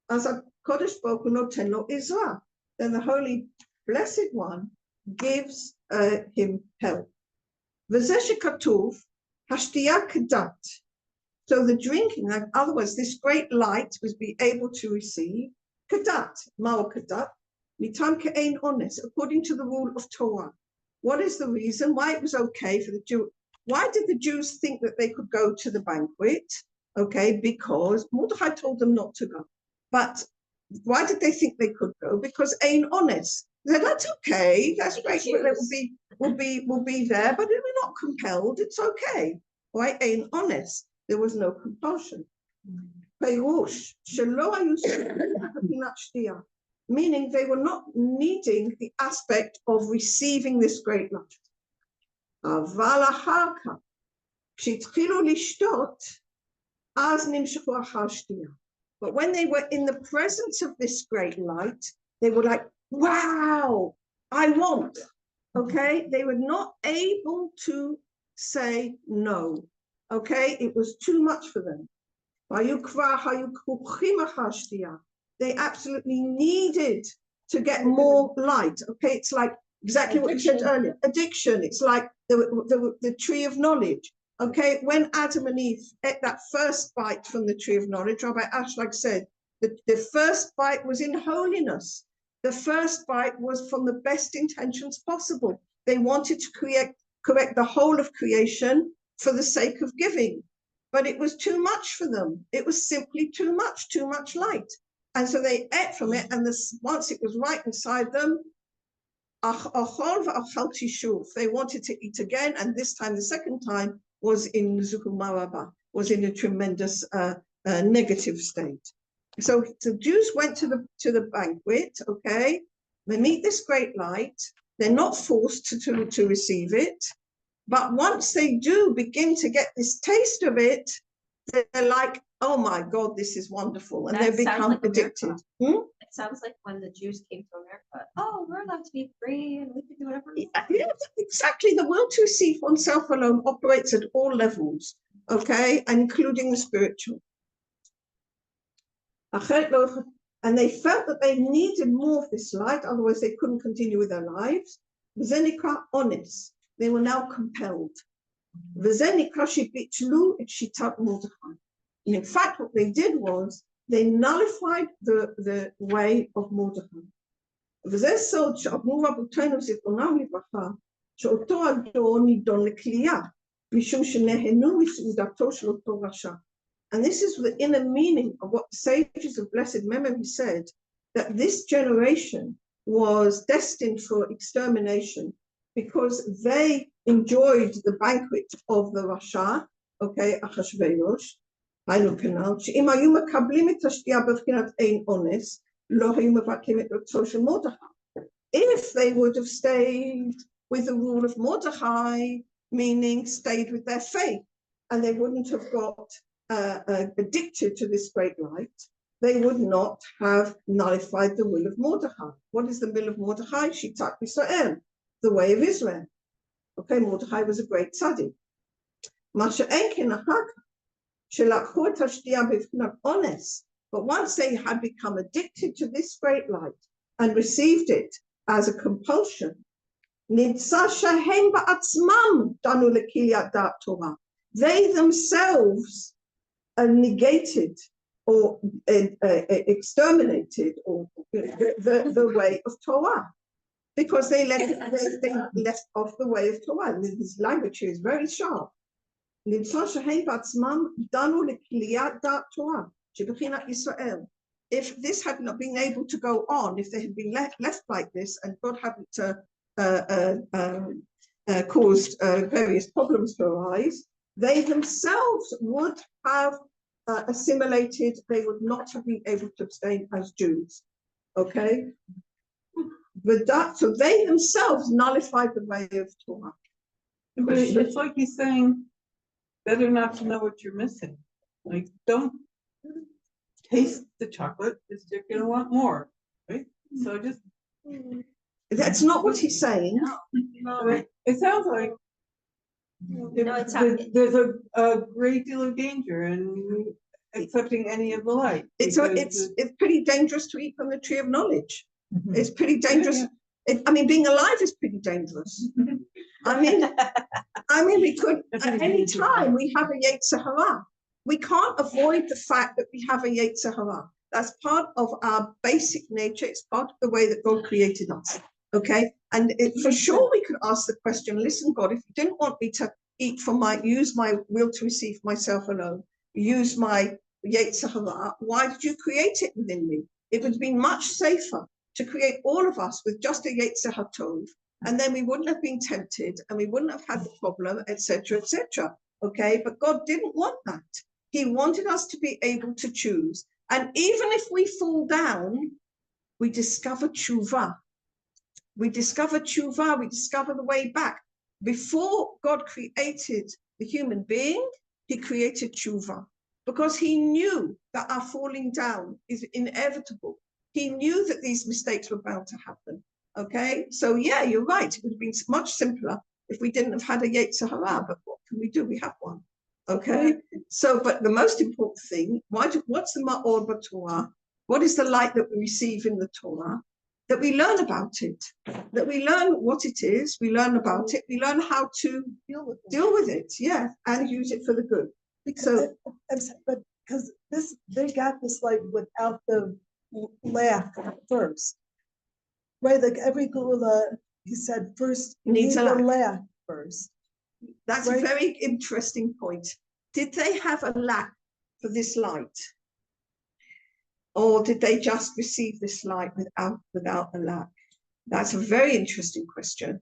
As a Kodesh Baruch Hu noten lo Ezra, then the Holy Blessed One gives him help. V'zeh shekatuv hashtiya kedat. So the drinking, in other words, this great light was be able to receive kedat, ma'o kedat, mitam ke'ein ones, according to the rule of Torah. What is the reason why it was okay for the Jew? Why did the Jews think that they could go to the banquet? Okay, because Mordechai told them not to go. But why did they think they could go? Because ein honest. That's okay. That's great. We'll be there, but we're not compelled. It's okay. Why ein honest? There was no compulsion. Meaning they were not needing the aspect of receiving this great light. But when they were in the presence of this great light, they were like, wow, I want. Okay, they were not able to say no. Okay, it was too much for them. They absolutely needed to get more light. Okay, it's like exactly what you said earlier. Addiction. It's like the tree of knowledge. Okay, when Adam and Eve ate that first bite from the tree of knowledge, Rabbi Ashlag said that the first bite was in holiness. The first bite was from the best intentions possible. They wanted to correct the whole of creation for the sake of giving. But it was too much for them. It was simply too much light. And so they ate from it, and once it was right inside them, they wanted to eat again, and this time, the second time, was in Zukumaraba, was in a tremendous negative state. So the Jews went to the banquet, okay, they meet this great light, they're not forced to receive it, but once they do begin to get this taste of it, they're like, oh my God, this is wonderful, and they become addicted. It sounds like when the Jews came to America. Oh, we're allowed to be free and we can do whatever we want. Yeah, exactly. The will to receive oneself alone operates at all levels, okay, including the spiritual. And they felt that they needed more of this light, otherwise they couldn't continue with their lives. V'zenikra honest. They were now compelled. V'zenikra shebitlu et shitat Mordechai. And in fact, what they did was they nullified the way of Mordechai. וזה סוד שאמרו רבותינו זיכרונם לברכה, שאותו הדור נידון לכלייה, משום שנהנו מסעודתו של אותו רשע. And this is the inner meaning of what the sages of blessed memory said, that this generation was destined for extermination because they enjoyed the banquet of the Rasha, okay, Achashverosh, היינו כנ"ל, שאם היו מקבלים את השתייה בבחינת אין אונס, לא היו מבטלים את רצון של מרדכי. If they would have stayed with the rule of Mordechai, meaning stayed with their faith, and they wouldn't have got addicted to this great light, they would not have nullified the will of Mordechai. What is the will of Mordechai? Shitat Yisrael, the way of Israel. Okay, Mordechai was a great tzaddik. Masha Enkin Ahak, Shelakhu et hashtiya b'vchinat ones. But once they had become addicted to this great light and received it as a compulsion, Nitza shahem ba'atzmam danu lekiliyat da'at Torah. They themselves negated or exterminated or the way of Torah, because they left off the way of Torah. This language here is very sharp. Nitza shahem ba'atzmam danu lekiliyat da'at Torah. If this had not been able to go on, if they had been left like this, and God hadn't caused various problems to arise, they themselves would have assimilated. They would not have been able to abstain as Jews. Okay, so they themselves nullified the way of Torah. But it's like he's saying, better not to know what you're missing. Like, don't taste the chocolate, because you're going to want more, right? So just... That's not what he's saying. No, it sounds like there's a great deal of danger in accepting any of the light. It's pretty dangerous to eat from the tree of knowledge. It's pretty dangerous. I mean, being alive is pretty dangerous. I mean, we could, at any time, we have a Yetzer Hara. We can't avoid the fact that we have a Yetzer Hara. That's part of our basic nature. It's part of the way that God created us. Okay, and for sure we could ask the question: listen, God, if you didn't want me to eat use my will to receive myself alone, use my Yetzer Hara, why did you create it within me? It would have been much safer to create all of us with just a Yetzer HaTov, and then we wouldn't have been tempted, and we wouldn't have had the problem, etc., etc. Okay, but God didn't want that. He wanted us to be able to choose. And even if we fall down, we discover tshuva. We discover tshuva, we discover the way back. Before God created the human being, he created tshuva, because he knew that our falling down is inevitable. He knew that these mistakes were bound to happen. Okay, so yeah, you're right. It would have been much simpler if we didn't have had a Yetzer Hara, but what can we do? We have one. Okay, so, but the most important thing, what's the Ma'or B'Torah? What is the light that we receive in the Torah? That we learn about it, that we learn what it is, we learn about it, we learn how to deal with it, yeah, and use it for the good. But because they got this like without the lack first, right? Like every gula, he said first Needs need a the lack. lack first. That's Right. a very interesting point. Did they have a lack for this light? Or did they just receive this light without a lack? That's a very interesting question.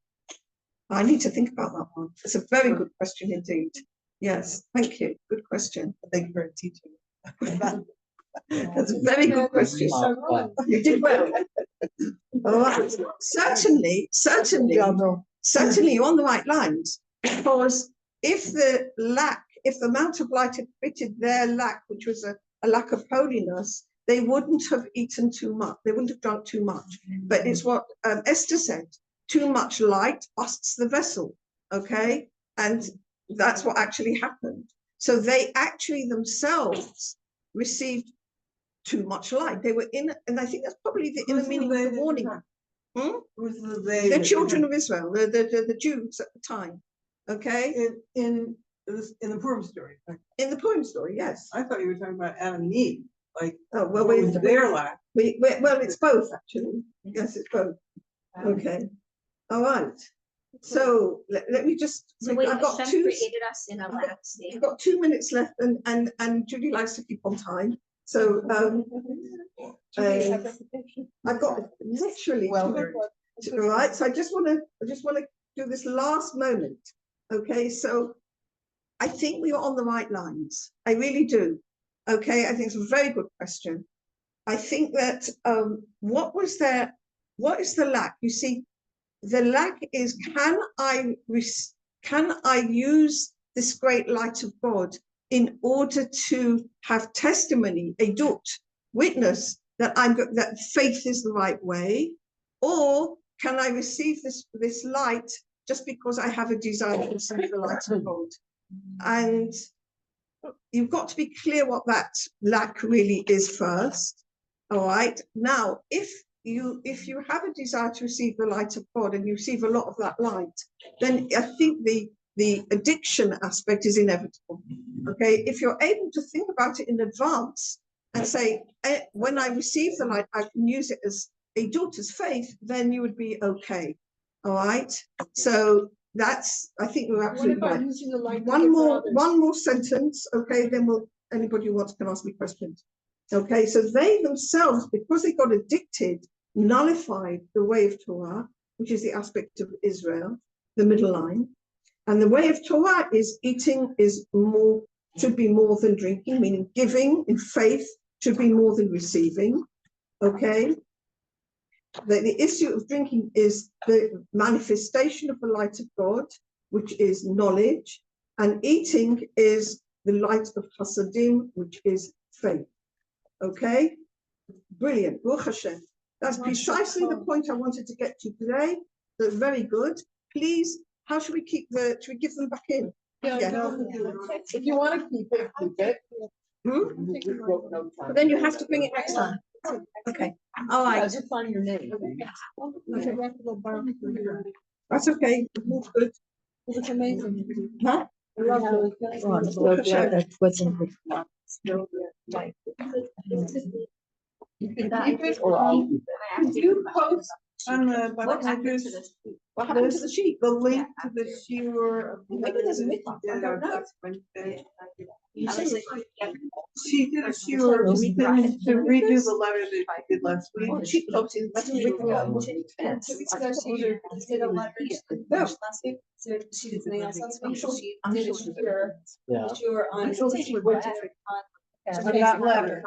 I need to think about that one. It's a very good question indeed. Yes, thank you. Good question. Thank you for teaching. That's a very good question. You did well. All right. Certainly, you're on the right lines. Because if the Mount of Light had fitted their lack, which was a lack of holiness, they wouldn't have eaten too much. They wouldn't have drunk too much. But it's what Esther said: too much light busts the vessel. Okay, and that's what actually happened. So they actually themselves received too much light. They were in, and I think that's probably the inner meaning of the warning. The children of Israel, the Jews at the time. Okay, In the Purim story. in the Purim story, yes. I thought you were talking about Adam and Eve. Like, Oh well, what was their lack? well, it's both actually. Yes, it's both. Okay, all right. So let me just. So wait, I've got Hashem two. created us in a lack state. I've got 2 minutes left, and Judy likes to keep on time. So I've got literally. Well, all right. So I just want to do this last moment. Okay, so I think we are on the right lines. I really do. Okay, I think it's a very good question. I think that what is the lack? You see, the lack is can I use this great light of God in order to have testimony, a witness that that faith is the right way, or can I receive this light just because I have a desire to receive the light of God? And you've got to be clear what that lack really is first. All right. Now, if you have a desire to receive the light of God and you receive a lot of that light, then I think the addiction aspect is inevitable. Okay. If you're able to think about it in advance and say, when I receive the light, I can use it as a daughter's faith, then you would be okay. All right. So that's, I think we're absolutely right. One more sentence. Okay. Then anybody who wants can ask me questions. Okay. So they themselves, because they got addicted, nullified the way of Torah, which is the aspect of Israel, the middle line. And the way of Torah is eating should be more than drinking, meaning giving in faith should be more than receiving. Okay. The issue of drinking is the manifestation of the light of God, which is knowledge, and eating is the light of Hasadim, which is faith. Okay, brilliant. Baruch Hashem. That's precisely the point I wanted to get to today. That's very good. Please, how should we keep should we give them back in? Yeah. If you want to keep it, keep it. But then you have to bring it next time. Okay. All right. Just find your name. That's okay. That's good. It's amazing. Huh? You can keep it or I'll keep it. Did you post on the What Bas happened Medrash to this? What happened to the sheep? the link to the shiur? Maybe there's a myth. I don't know. She did a shiur to redo the letter that she did last week. Oh, sheep clothes in that's a week ago. 2 weeks ago, she did a letter last week. So she did something else last week. She did a shiur. Yeah. Shiur on. I'm sure she went to on that letter.